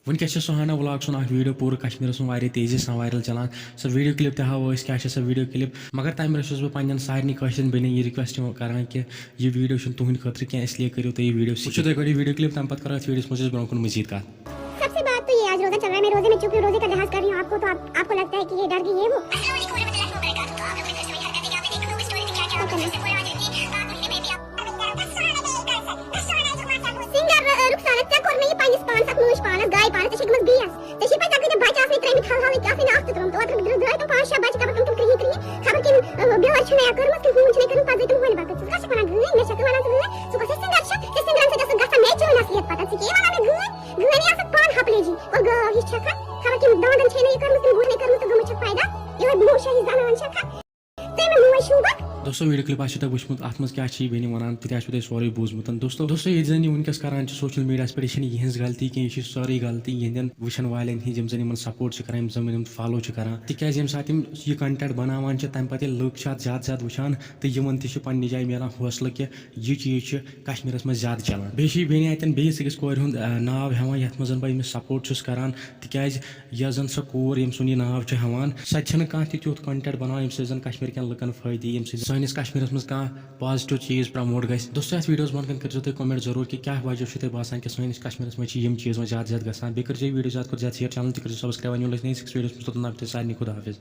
वनकस सुहाना vlog सुन video पूरे कश्मीर में तेजी से वायरल चलान सो वीडियो क्लिप तहावो क्या सो वीडियो क्लिप मगर तमें बह पे सारे कशर बन यह रिक्वेस्ट करान कि यह वीडियो तुंद खतर क्या इसलिए करो तो ये वीडियो वो तुम वीडियो क्लिप तम पे करो वीडियो मज ब्रो कुन मजीद कत। सबसे बात तो ये आज रोजा चल रहा है, मैं रोजे में चुप हूँ, रोजे का लिहाज कर रही हूँ आपको, तो आपको लगता है कि ये डर गई है वो। सिंगर रुखसाना चेक और मैं ये पानी पान सब नूश पान गाय पान तशी गमस बियास तशी पे तक बच्चा असली ट्रेन में खाल क्या फिर नाफ्त तुम तो अगर ग्रह तो पांच शब्द बच्चा तुम कहीं कहीं खबर कि बेवर छने कर मत कि मुझे करूं पाजे तुम होने बात का शपना ग्रह में शक्ल वाला ग्रह सो कैसे सिंगर के सिंगर से जैसे गसा नेचर नसीहत पता थी कि ये वाला ग्रह ग्रह ने सब पान हपले जी और ग हिच छका खबर कि दादन छने कर मत गुने कर मत गम छक फायदा ये मो शहीद जान छका ते में मो शुबक दोस्तों वीडियो क्लिप आशा वुचमुत अत मज क्या बहन वन तुम सोरे बूजमुत दोस्तों ये जन वनकस करान सोशल मीडिया पे यह गलती कह यह सारी गलती यहद वुचन वाले जम जन सपोर्ट करान जम फॉलो करान तिज ये सात यह कंटेंट बनावान तम पे लुक ज्यादा ज्यादा वुचान तो इन पे जाए मिलान हौसला कि यह चीज कश्मीर में ज्यादा चलान बे बहन अतन बेस अकिस कोर हुंद नाव हेवान यथ मज बह सपोर्ट करान तिज जन सो कोर यम सुन यह नाव हेवान सह कह तुथ कंटेंट बनान यम जन कश्मीर कन लुकन फायदे यम सैनिस कश्मीर में कह पॉजिटिव चीज़ प्रमोट गई दोस्तों इस वीडियो बन कर तुम कमेंट जरूर कि क्या वजह तुम बसान कि सैनिस कश्मीर में यम चीज़ में ज्यादा ज्यादा गसान बे कर वीडियो ज्यादा शेयर चैनल तक सब्सक्राइब वन नई वीडियो में सारे खुदा हाफिज।